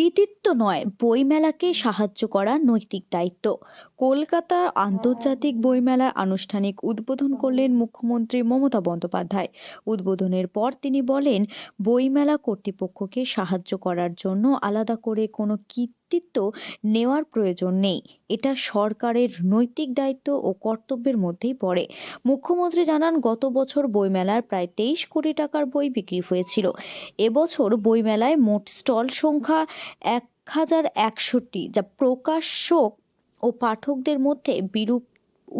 কৃতিত্ব নয়, বইমেলাকে সাহায্য করা নৈতিক দায়িত্ব। কলকাতার আন্তর্জাতিক বইমেলার আনুষ্ঠানিক উদ্বোধন করলেন মুখ্যমন্ত্রী মমতা বন্দ্যোপাধ্যায়। উদ্বোধনের পর তিনি বলেন, বইমেলা কর্তৃপক্ষকে সাহায্য করার জন্য আলাদা করে কোনো কৃতিত্ব নেওয়ার প্রয়োজন নেই। এটা সরকারের নৈতিক দায়িত্ব ও কর্তব্যের মধ্যেই পড়ে। মুখ্যমন্ত্রী জানান, গত বছর বইমেলার প্রায় 23 কোটি টাকার বই বিক্রি হয়েছিল। এবছর বইমেলায় মোট স্টল সংখ্যা 1061টি, যা প্রকাশক ও পাঠকদের মধ্যে বিরূপ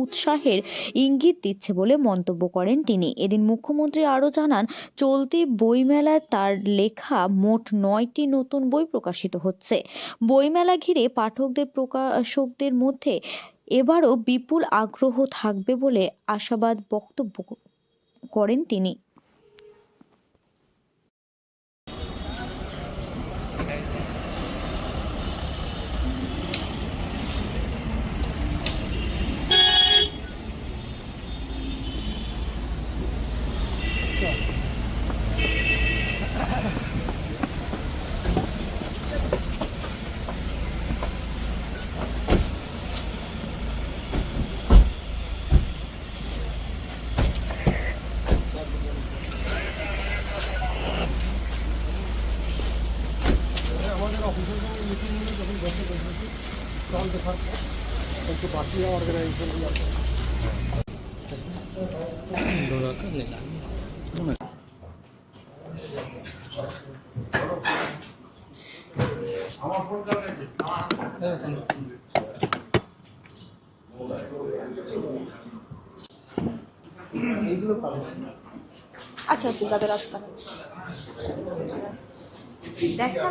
উৎসাহের ইঙ্গিত দিচ্ছে বলে মন্তব্য করেন তিনি। এদিন মুখ্যমন্ত্রী আরও জানান, চলতি বইমেলায় তার লেখা মোট 9টি নতুন বই প্রকাশিত হচ্ছে। বইমেলা ঘিরে পাঠকদের প্রকাশকদের মধ্যে এবারও বিপুল আগ্রহ থাকবে বলে আশাবাদ বক্তব্য করেন তিনি। আমাদের অফিসের মিটিংগুলো যখন বসে বসেছি তখন দেখার পর একটু বাকি অর্গানাইজেশন আমার ফোন আচ্ছা আচ্ছা তাদের রাস্তা দেখা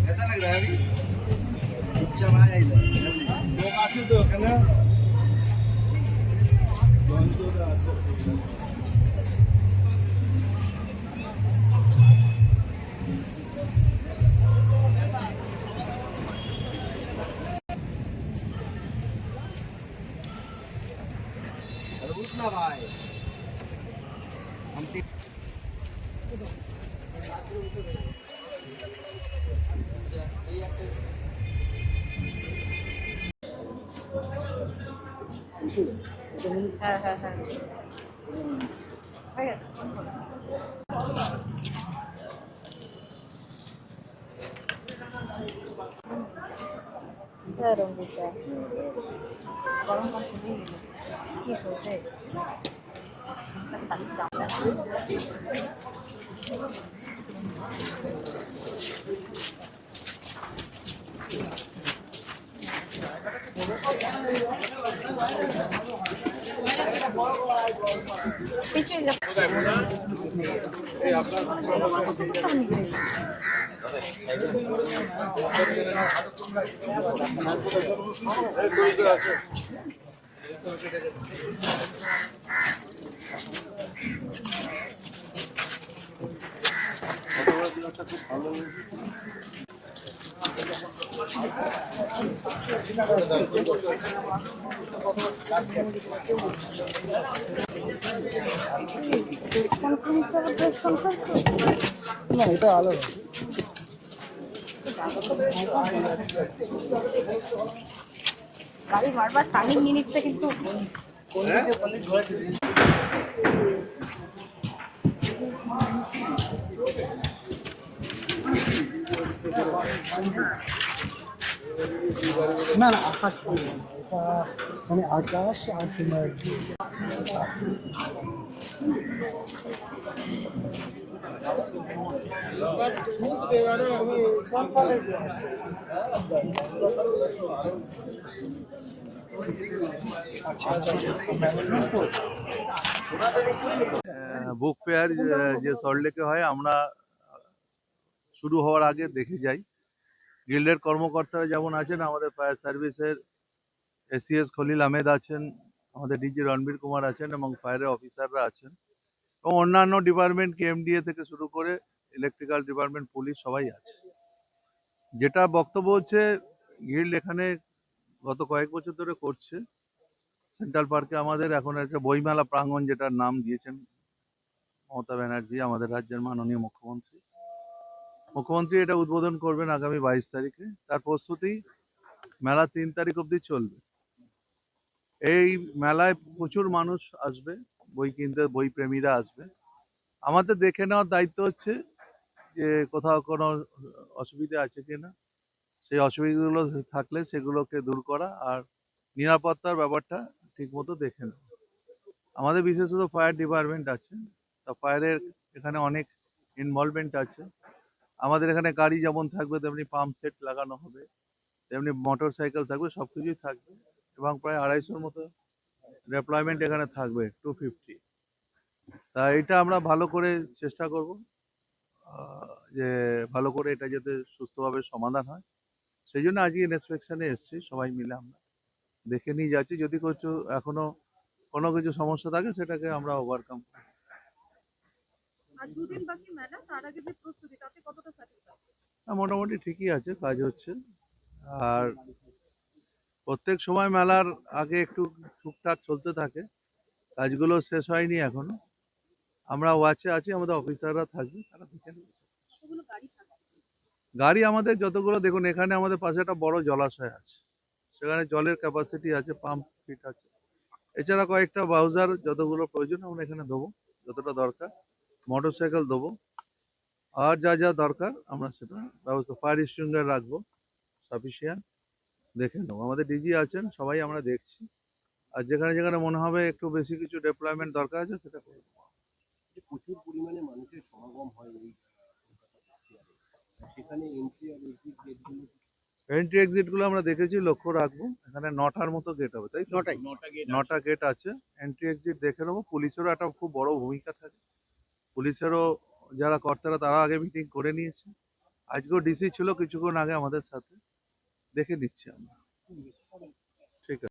कैसा लग रहा है अभी? चुपचाप आया इधर लोग आते तो है ना अरे उठ ना भाई हम হ্যাঁ হ্যাঁ হ্যাঁ হয়ে গেছে হ্যাঁ রঞ্জিত গরম পানি দিয়ে দিল কি হয়েছে পিছিয়ে যা প্রেস কনফারেন্স না এটা আলাদা গাড়ি বারবার টার্নিং নিয়ে নিচ্ছে কিন্তু না না আকাশ এটা মানে আকাশ আর তোমার বুক ফেয়ার যে সল্টলেকে হয় আমরা শুরু হওয়ার আগে দেখে যাই। গিল্ডের কর্মকর্তারা যেমন আছেন, আমাদের ফায়ার সার্ভিসের এসিএস খলিল আহমেদ আছেন, আমাদের ডিজি রণবীর কুমার আছেন এবং ফায়ারের অফিসাররা আছেন এবং অন্যান্য ডিপার্টমেন্ট কেএমডিএ থেকে শুরু করে ইলেকট্রিক্যাল ডিপার্টমেন্ট, পুলিশ সবাই আছে। যেটা বক্তব্য হচ্ছে, গিল্ড এখানে গত কয়েক বছর ধরে করছে। সেন্ট্রাল পার্কে আমাদের এখন একটা বইমেলা প্রাঙ্গণ, যেটার নাম দিয়েছেন মমতা ব্যানার্জি, আমাদের রাজ্যের মাননীয় মুখ্যমন্ত্রী এটা উদ্বোধন করবেন আগামী 22 তারিখে। তার প্রস্তুতি মেলা 3 তারিখ অবধি চলবে। এই মেলায় প্রচুর মানুষ আসবে, বই কিনতে, বই প্রেমীরা আসবে। আমাদের দেখে নেওয়ার দায়িত্ব হচ্ছে যে কোথাও কোনো অসুবিধা আছে কিনা, সেই অসুবিধাগুলো থাকলে সেগুলোকে দূর করা আর নিরাপত্তার ব্যাপারটা ঠিক মতো দেখে নেওয়া। আমাদের বিশেষত ফায়ার ডিপার্টমেন্ট আছে, তা ফায়ারের এখানে অনেক ইনভলভমেন্ট আছে। আমাদের এখানে গাড়ি যেমন থাকবে তেমনি পাম্প সেট লাগানো হবে, তেমনি মোটর সাইকেল থাকবে, সবকিছুই থাকবে এবং প্রায় 250-র মতো ডেপ্লয়মেন্ট এখানে থাকবে, 250। তা এটা আমরা ভালো করে চেষ্টা করব যে ভালো করে এটা যাতে সুস্থভাবে সমাধান হয়। সেই জন্য আজকে ইন্সপেকশনে এসেছি, সবাই মিলে আমরা দেখে নিয়ে যাচ্ছি। যদি এখনো কোনো কিছু সমস্যা থাকে সেটাকে আমরা ওভারকাম করব। আর দুদিন বাকি মেলা, তার আগে যে প্রস্তুতি তাতে কতটা স্যাটিসফাইড? মোটামুটি ঠিকই আছে, কাজ হচ্ছে। আর প্রত্যেক সময় মেলার আগে একটু টুকটাক চলতে থাকে, কাজগুলো শেষ হয়নি এখনো। আমরা ওয়াচে আছি, আমাদের অফিসাররা থাকবে, তারা দেখে নেবে। কতগুলো গাড়ি থাকে? গাড়ি আমাদের যতগুলো, দেখুন এখানে আমাদের পাশে একটা বড় জলাশয় আছে, সেখানে জলের ক্যাপাসিটি আছে, পাম্প ফিট আছে। এছাড়া কয়েকটা বাউজার যতগুলো প্রয়োজন আমরা এখানে দেবো, যতটা দরকার। মোটর সাইকেল দেবো, আর যা যা দরকার আমরা সেটা ব্যবস্থা, ফায়ার এক্সটিংগুইশার রাখবো সাফিসিয়েন্ট, দেখে নেবো। আমাদের ডিজি আছেন, সবাই আমরা দেখছি। আর যেখানে যেখানে মনে হবে একটু বেশি কিছু ডেপ্লয়মেন্ট দরকার আছে সেটা করবো। প্রচুর পরিমাণে মানুষের সমাগম হয় এই সেখানে এন্ট্রি আর এক্সিট গেটগুলো এন্ট্রি এক্সিট গুলো আমরা দেখেছি, লক্ষ্য রাখবো। এখানে 9টার মতো গেট হবে, তাই তো? 9টা গেট আছে, এন্ট্রি এক্সিট দেখে নেবো। পুলিশেরও একটা খুব বড় ভূমিকা থাকে, পুলিশেরও যারা কর্তারা তারা আগে মিটিং করে নিয়েছে। আজকেও ডিসি ছিল কিছুক্ষণ আগে আমাদের সাথে, দেখে নিচ্ছি আমরা। ঠিক আছে।